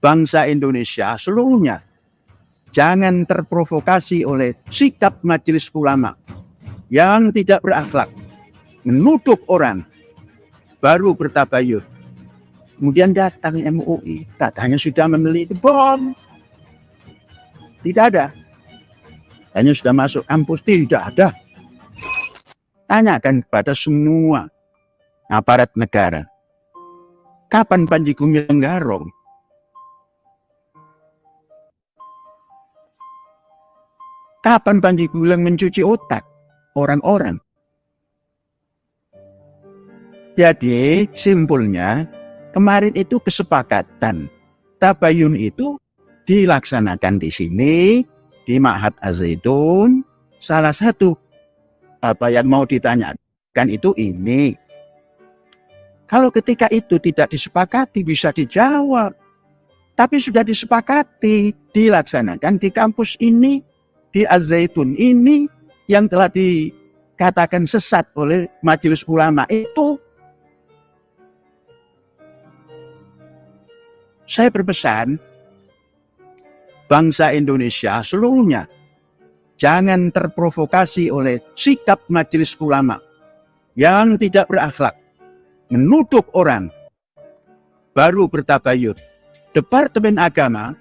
bangsa Indonesia seluruhnya jangan terprovokasi oleh sikap majelis ulama yang tidak berakhlak, menuduh orang baru bertabayun. Kemudian datang MUI, katanya sudah membeli bom. Tidak ada. Hanya sudah masuk kampus, tidak ada. Tanyakan kepada semua aparat negara. Kapan Panji Gumilang garong? Kapan Panji Gumilang mencuci otak orang-orang? Jadi simpulnya, kemarin itu kesepakatan tabayun itu dilaksanakan di sini, di Ma'had Az-Zaitun. Salah satu apa yang mau ditanyakan itu ini. Kalau ketika itu tidak disepakati bisa dijawab. Tapi sudah disepakati, dilaksanakan di kampus ini, di Az-Zaitun ini, yang telah dikatakan sesat oleh majelis ulama itu. Saya berpesan, bangsa Indonesia seluruhnya jangan terprovokasi oleh sikap majelis ulama yang tidak berakhlak, menuduh orang baru bertabayun. Departemen Agama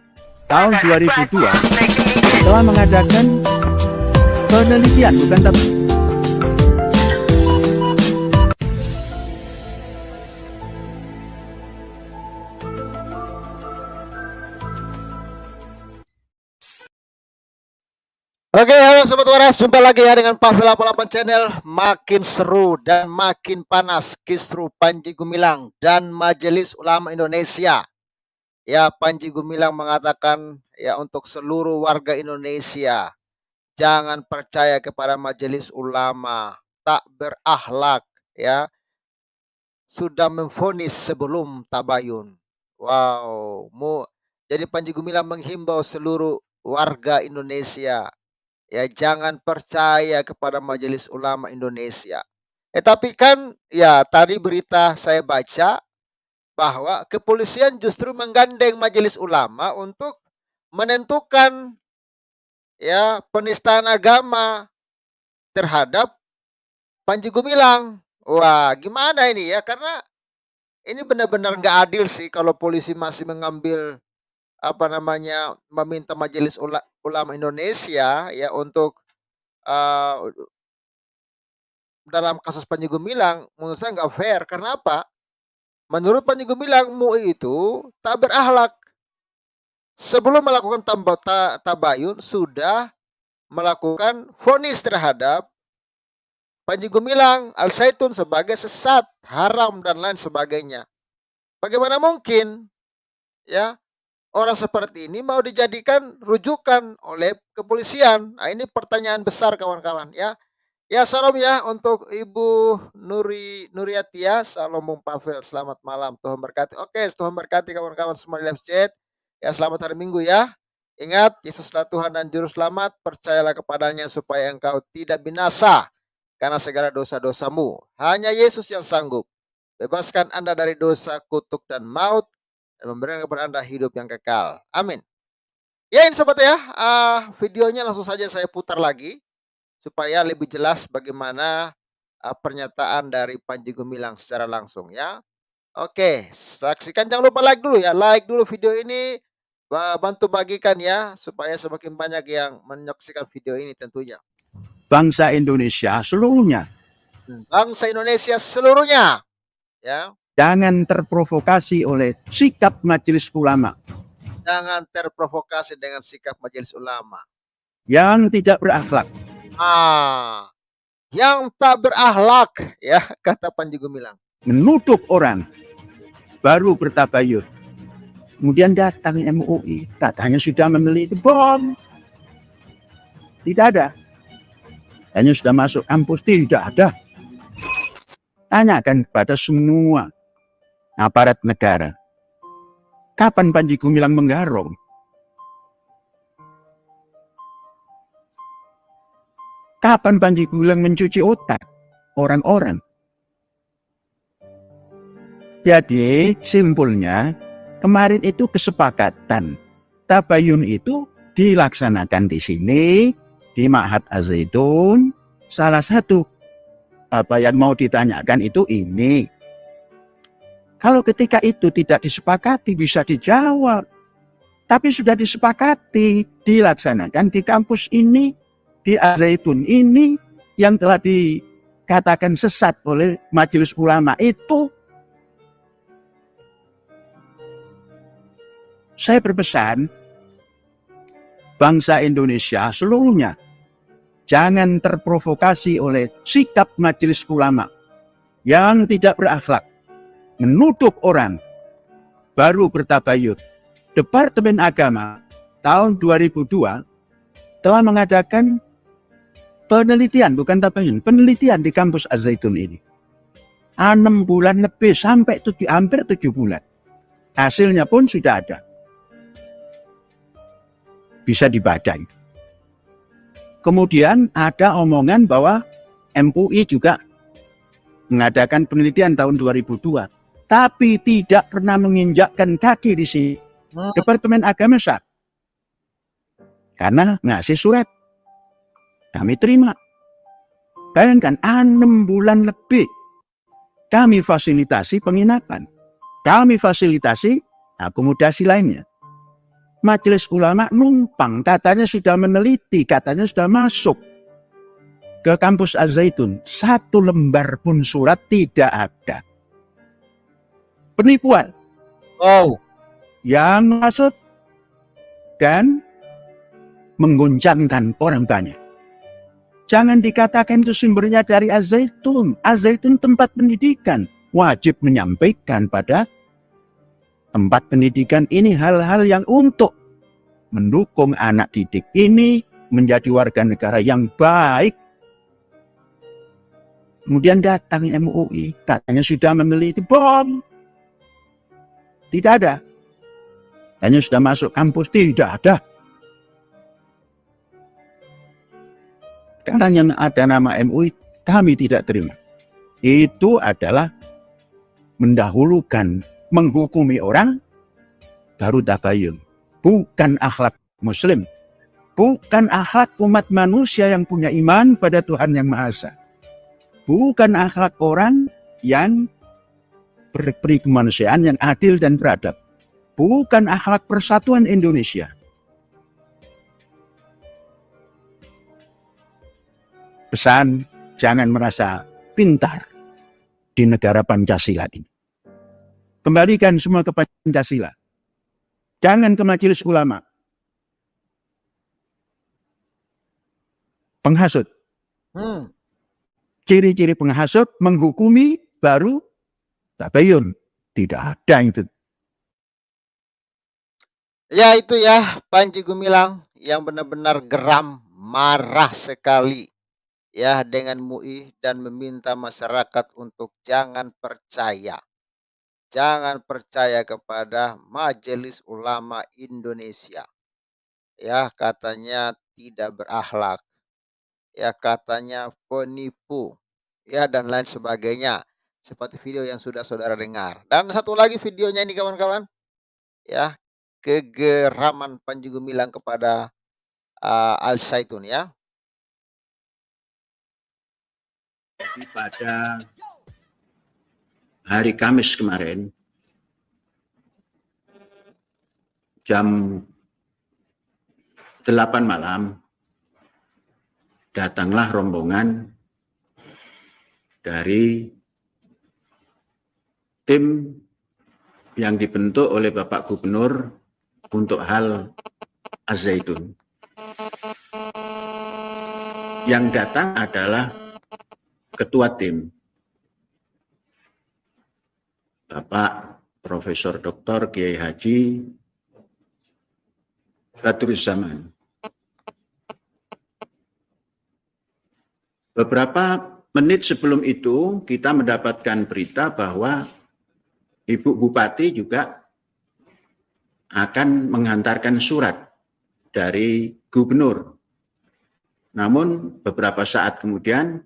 tahun 2002 telah mengadakan penelitian, bukan tapi Oke, halo Sobat Waras, jumpa lagi ya dengan Pavel 88 Channel. Makin seru dan makin panas kisru Panji Gumilang dan Majelis Ulama Indonesia. Ya, Panji Gumilang mengatakan ya untuk seluruh warga Indonesia, jangan percaya kepada Majelis Ulama, tak berakhlak ya. Sudah memvonis sebelum tabayun. Wow, jadi Panji Gumilang menghimbau seluruh warga Indonesia, ya jangan percaya kepada Majelis Ulama Indonesia. Tapi kan ya tadi berita saya baca bahwa kepolisian justru menggandeng Majelis Ulama untuk menentukan ya penistaan agama terhadap Panji Gumilang. Wah, gimana ini ya? Karena ini benar-benar nggak adil sih kalau polisi masih mengambil apa namanya meminta Majelis Ulama Indonesia ya untuk dalam kasus Panji Gumilang. Menurut saya nggak fair. Karena apa? Menurut Panji Gumilang, MUI itu tak berakhlak. Sebelum melakukan tabayun sudah melakukan vonis terhadap Panji Gumilang Al-Zaitun sebagai sesat, haram dan lain sebagainya. Bagaimana mungkin ya orang seperti ini mau dijadikan rujukan oleh kepolisian? Nah, ini pertanyaan besar kawan-kawan ya. Ya, salam ya untuk Ibu Nuriatia, salam Bung Pavel, selamat malam, Tuhan berkati. Oke, Tuhan berkati kawan-kawan semua di live chat. Ya, selamat hari Minggu ya. Ingat, Yesuslah Tuhan dan Juru Selamat, percayalah kepadanya supaya engkau tidak binasa karena segala dosa-dosamu. Hanya Yesus yang sanggup bebaskan Anda dari dosa, kutuk, dan maut, dan memberikan kepada Anda hidup yang kekal. Amin. Ya, ini sobat ya, videonya langsung saja saya putar lagi supaya lebih jelas bagaimana pernyataan dari Panji Gumilang secara langsung ya. Oke, saksikan, jangan lupa like dulu ya. Like dulu video ini, bantu bagikan ya supaya semakin banyak yang menyaksikan video ini tentunya. bangsa Indonesia seluruhnya Bangsa Indonesia seluruhnya ya. jangan terprovokasi oleh sikap majelis ulama. Jangan terprovokasi dengan sikap majelis ulama yang tidak berakhlak. Yang tak berakhlak ya, kata Panji Gumilang. Menuduh orang baru bertabayun. Kemudian datang MUI, katanya sudah membeli bom. Tidak ada. Hanya sudah masuk kampus, tidak ada. Tanyakan kepada semua aparat negara. Kapan Panji Gumilang menggarong? Kapan Panji Gumilang mencuci otak orang-orang? Jadi simpulnya, kemarin itu kesepakatan tabayun itu dilaksanakan di sini di Ma'had Az-Zaitun. Salah satu apa yang mau ditanyakan itu ini. Kalau ketika itu tidak disepakati bisa dijawab. Tapi sudah disepakati dilaksanakan di kampus ini, di Az-Zaitun ini yang telah dikatakan sesat oleh Majelis Ulama itu. Saya berpesan bangsa Indonesia seluruhnya jangan terprovokasi oleh sikap Majelis Ulama yang tidak berakhlak, menuduh orang baru bertabayun. Departemen Agama tahun 2002 telah mengadakan penelitian, bukan tabayun, penelitian di kampus Az-Zaitun ini. 6 bulan lebih sampai hampir 7 bulan. Hasilnya pun sudah ada. Bisa dibaca. Kemudian ada omongan bahwa MUI juga mengadakan penelitian tahun 2002, tapi tidak pernah menginjakkan kaki di sini. Departemen Agama sah. Karena ngasih surat. Kami terima. Bayangkan 6 bulan lebih. Kami fasilitasi penginapan. Kami fasilitasi akomodasi lainnya. Majelis Ulama numpang, katanya sudah meneliti, katanya sudah masuk ke kampus Az-Zaitun. 1 lembar pun surat tidak ada. Penipuan. Oh. Yang masuk dan mengguncangkan orang banyak. Jangan dikatakan itu sumbernya dari Az-Zaitun. Az-Zaitun tempat pendidikan. Wajib menyampaikan pada tempat pendidikan ini hal-hal yang untuk mendukung anak didik ini menjadi warga negara yang baik. Kemudian datang MUI, katanya sudah meneliti, bohong. Tidak ada. Hanya sudah masuk kampus, tidak ada. Karena yang ada nama MUI, kami tidak terima. Itu adalah mendahulukan, menghukumi orang, baru tabayun. Bukan akhlak Muslim. Bukan akhlak umat manusia yang punya iman pada Tuhan Yang Maha Esa. Bukan akhlak orang yang berperi kemanusiaan yang adil dan beradab. Bukan akhlak persatuan Indonesia. Pesan, jangan merasa pintar di negara Pancasila ini. Kembalikan semua ke Pancasila. Jangan ke Majelis Ulama. Penghasut. Ciri-ciri penghasut, menghukumi, baru tabayun. Tidak ada itu. Ya itu ya, Panji Gumilang yang benar-benar geram, marah sekali ya dengan MUI dan meminta masyarakat untuk jangan percaya. Jangan percaya kepada Majelis Ulama Indonesia. Ya, katanya tidak berakhlak. Ya, katanya penipu. Ya, dan lain sebagainya. Seperti video yang sudah saudara dengar. Dan satu lagi videonya ini kawan-kawan. Ya, kegeraman Panji Gumilang kepada Al-Zaitun ya. Jadi pada hari Kamis kemarin jam 8 malam datanglah rombongan dari tim yang dibentuk oleh Bapak Gubernur untuk hal Az-Zaitun. Yang datang adalah ketua tim, Bapak Profesor Dr. Kiai Haji Badruzzaman. Beberapa menit sebelum itu kita mendapatkan berita bahwa Ibu Bupati juga akan menghantarkan surat dari gubernur. Namun beberapa saat kemudian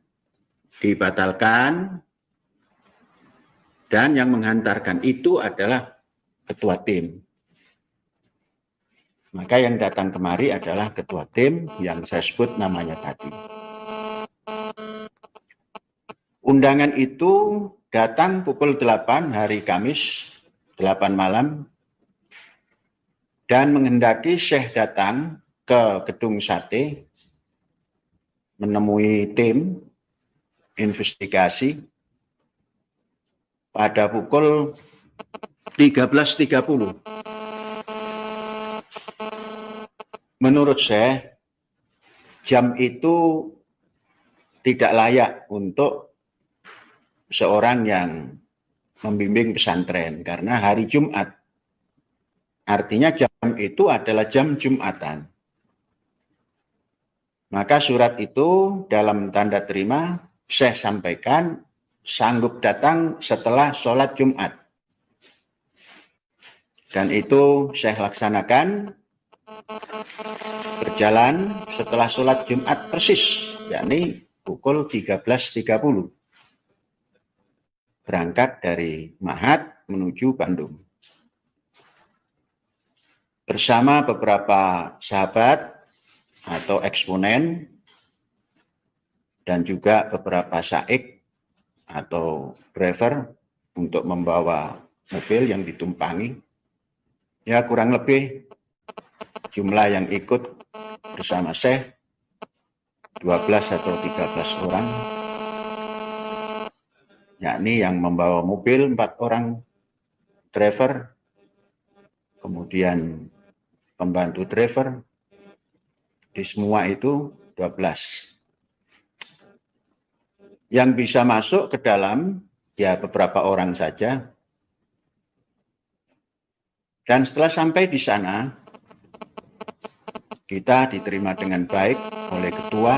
dibatalkan dan yang menghantarkan itu adalah ketua tim. Maka yang datang kemari adalah ketua tim yang saya sebut namanya tadi. Undangan itu datang pukul 8 hari Kamis, 8 malam, dan menghendaki Syekh datang ke gedung sate, menemui tim investigasi pada pukul 13.30. Menurut saya, jam itu tidak layak untuk seorang yang membimbing pesantren, karena hari Jumat. Artinya jam itu adalah jam Jumatan. Maka surat itu dalam tanda terima, Syekh sampaikan sanggup datang setelah sholat Jumat. Dan itu Syekh laksanakan, berjalan setelah sholat Jumat persis, yakni pukul 13.30. Berangkat dari Mahat menuju Bandung. Bersama beberapa sahabat atau eksponen dan juga beberapa saik atau driver untuk membawa mobil yang ditumpangi. Ya, kurang lebih jumlah yang ikut bersama Syekh 12 atau 13 orang. Yakni yang membawa mobil 4 orang driver, kemudian pembantu driver, di semua itu 12. Yang bisa masuk ke dalam ya beberapa orang saja. Dan setelah sampai di sana, kita diterima dengan baik oleh ketua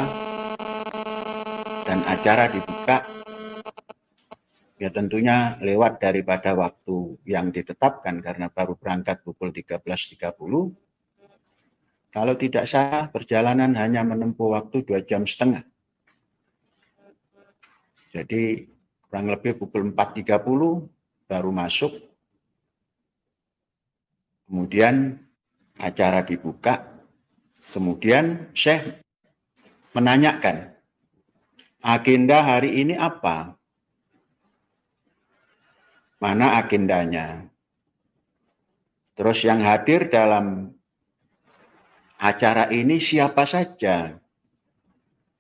dan acara dibuka. Ya tentunya lewat daripada waktu yang ditetapkan karena baru berangkat pukul 13.30. Kalau tidak salah, perjalanan hanya menempuh waktu 2,5 jam. Jadi kurang lebih pukul 4.30 baru masuk. Kemudian acara dibuka. Kemudian Syekh menanyakan, agenda hari ini apa? Mana agendanya? Terus yang hadir dalam acara ini siapa saja?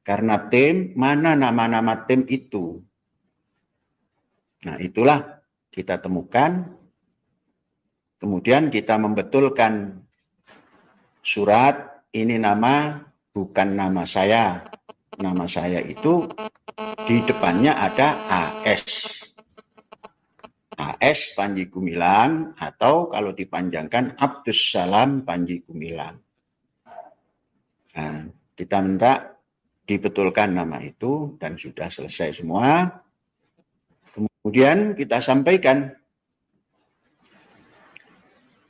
Karena tim, mana nama-nama tim itu? Nah, itulah kita temukan. Kemudian kita membetulkan surat, ini nama bukan nama saya. Nama saya itu di depannya ada AS. AS Panji Gumilang, atau kalau dipanjangkan Abdus Salam Panji Gumilang. Nah, kita minta dibetulkan nama itu dan sudah selesai semua. Kemudian kita sampaikan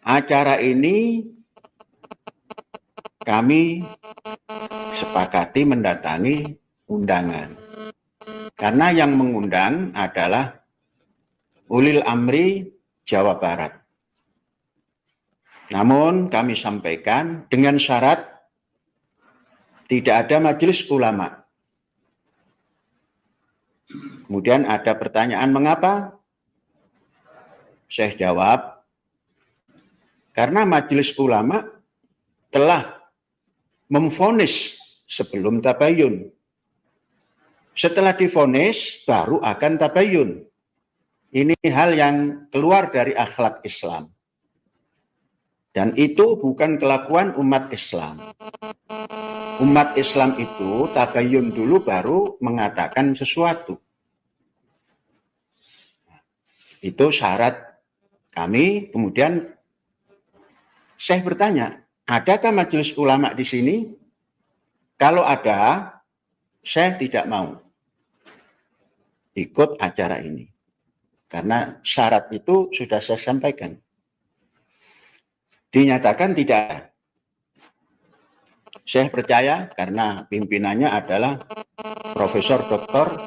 acara ini kami sepakati mendatangi undangan. Karena yang mengundang adalah Ulil Amri Jawa Barat. Namun kami sampaikan dengan syarat tidak ada majelis ulama. Kemudian ada pertanyaan mengapa? Syekh jawab, karena majelis ulama telah memvonis sebelum tabayun. Setelah divonis baru akan tabayun. Ini hal yang keluar dari akhlak Islam. Dan itu bukan kelakuan umat Islam. Umat Islam itu tabayun dulu baru mengatakan sesuatu. Itu syarat kami. Kemudian Syekh bertanya, adakah majelis ulama di sini? Kalau ada, Syekh tidak mau ikut acara ini. Karena syarat itu sudah saya sampaikan. Dinyatakan tidak. Syekh percaya karena pimpinannya adalah Profesor Dr.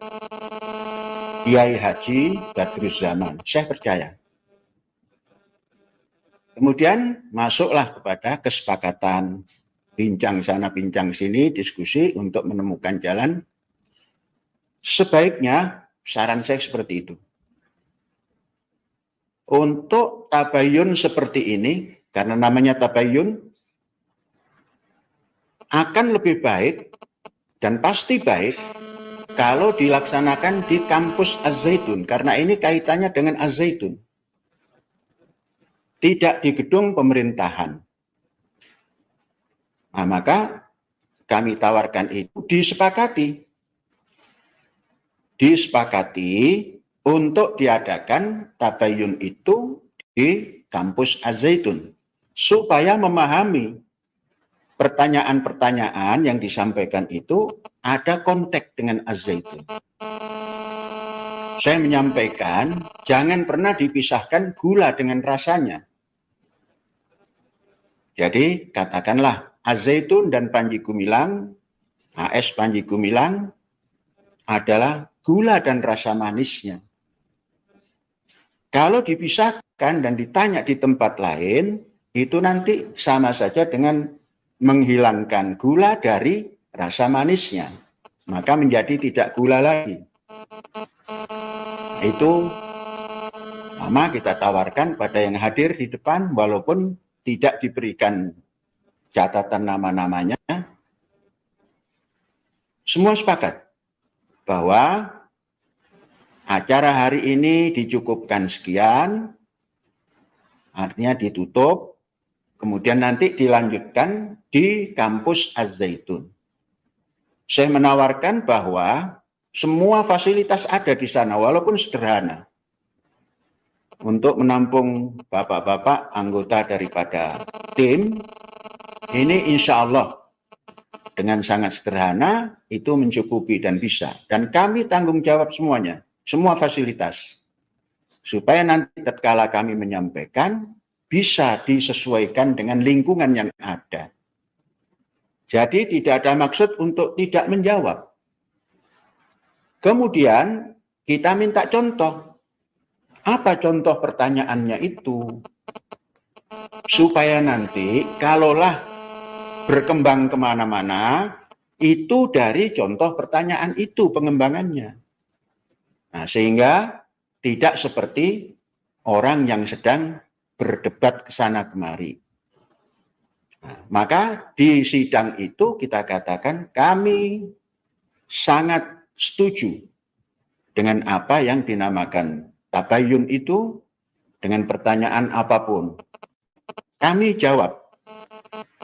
Kiai Haji Badruz Zaman. Syekh percaya. Kemudian masuklah kepada kesepakatan, bincang sana, bincang sini, diskusi untuk menemukan jalan. Sebaiknya, saran saya seperti itu. Untuk tabayun seperti ini, karena namanya tabayun, akan lebih baik dan pasti baik kalau dilaksanakan di kampus Az-Zaitun, karena ini kaitannya dengan Az-Zaitun. Tidak di gedung pemerintahan. Nah, maka kami tawarkan itu disepakati untuk diadakan tabayun itu di kampus Az-Zaitun supaya memahami pertanyaan-pertanyaan yang disampaikan itu ada konteks dengan Az-Zaitun. Saya menyampaikan jangan pernah dipisahkan gula dengan rasanya. Jadi katakanlah Az-Zaitun dan Panji Gumilang, AS Panji Gumilang adalah gula dan rasa manisnya. Kalau dipisahkan dan ditanya di tempat lain, itu nanti sama saja dengan menghilangkan gula dari rasa manisnya. Maka menjadi tidak gula lagi. Itu sama kita tawarkan pada yang hadir di depan, walaupun tidak diberikan catatan nama-namanya. Semua sepakat bahwa acara hari ini dicukupkan sekian, artinya ditutup, kemudian nanti dilanjutkan di kampus Az-Zaitun. Saya menawarkan bahwa semua fasilitas ada di sana, walaupun sederhana, untuk menampung bapak-bapak anggota daripada tim. Ini insya Allah dengan sangat sederhana itu mencukupi dan bisa. Dan kami tanggung jawab semuanya, semua fasilitas. Supaya nanti tatkala kami menyampaikan, bisa disesuaikan dengan lingkungan yang ada. Jadi tidak ada maksud untuk tidak menjawab. Kemudian kita minta contoh. Apa contoh pertanyaannya itu? Supaya nanti kalaulah berkembang kemana-mana, itu dari contoh pertanyaan itu pengembangannya. Nah, sehingga tidak seperti orang yang sedang berdebat ke sana kemari. Nah, maka di sidang itu kita katakan kami sangat setuju dengan apa yang dinamakan tabayun itu dengan pertanyaan apapun. Kami jawab.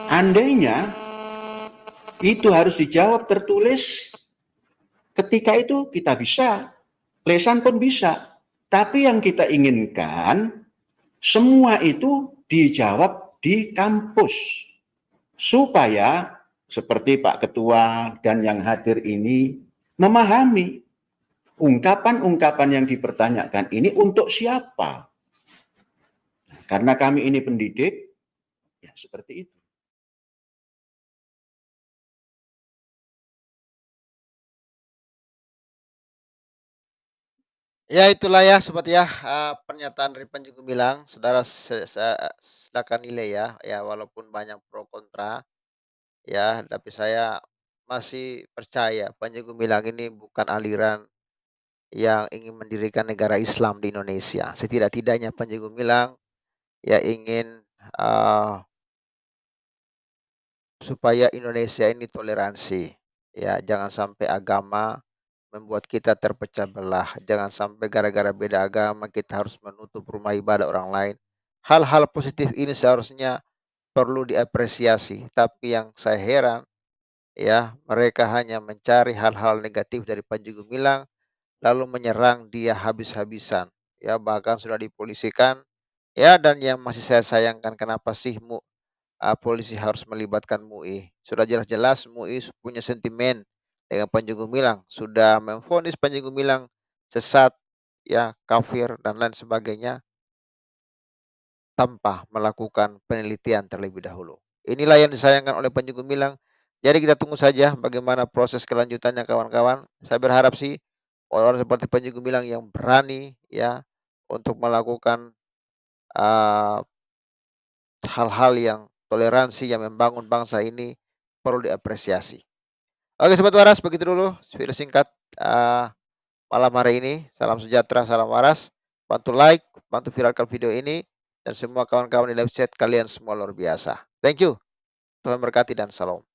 Andainya itu harus dijawab tertulis, ketika itu kita bisa, lesan pun bisa. Tapi yang kita inginkan, semua itu dijawab di kampus. Supaya seperti Pak Ketua dan yang hadir ini memahami ungkapan-ungkapan yang dipertanyakan ini untuk siapa. Karena kami ini pendidik, ya seperti itu. Ya itulah ya sobat ya, pernyataan dari Panji Gumilang, saudara silakan nilai ya, ya walaupun banyak pro kontra ya, tapi saya masih percaya Panji Gumilang ini bukan aliran yang ingin mendirikan negara Islam di Indonesia. Setidak-tidaknya Panji Gumilang ya ingin, supaya Indonesia ini toleransi, ya jangan sampai agama membuat kita terpecah belah. Jangan sampai gara-gara beda agama kita harus menutup rumah ibadah orang lain. Hal-hal positif ini seharusnya perlu diapresiasi. Tapi yang saya heran, ya mereka hanya mencari hal-hal negatif dari Panji Gumilang, lalu menyerang dia habis-habisan. Ya bahkan sudah dipolisikan. Ya dan yang masih saya sayangkan kenapa sih polisi harus melibatkan MUI. Sudah jelas-jelas MUI punya sentimen dengan Panji Gumilang, sudah memvonis Panji Gumilang sesat, ya kafir dan lain sebagainya tanpa melakukan penelitian terlebih dahulu. Inilah yang disayangkan oleh Panji Gumilang. Jadi kita tunggu saja bagaimana proses kelanjutannya kawan-kawan. Saya berharap sih orang-orang seperti Panji Gumilang yang berani ya untuk melakukan uh, hal-hal yang toleransi yang membangun bangsa ini perlu diapresiasi. Oke Sobat Waras, begitu dulu video singkat malam hari ini. Salam sejahtera, salam waras. Bantu like, bantu viralkan video ini, dan semua kawan-kawan di live chat kalian semua luar biasa. Thank you. Tuhan berkati dan salam.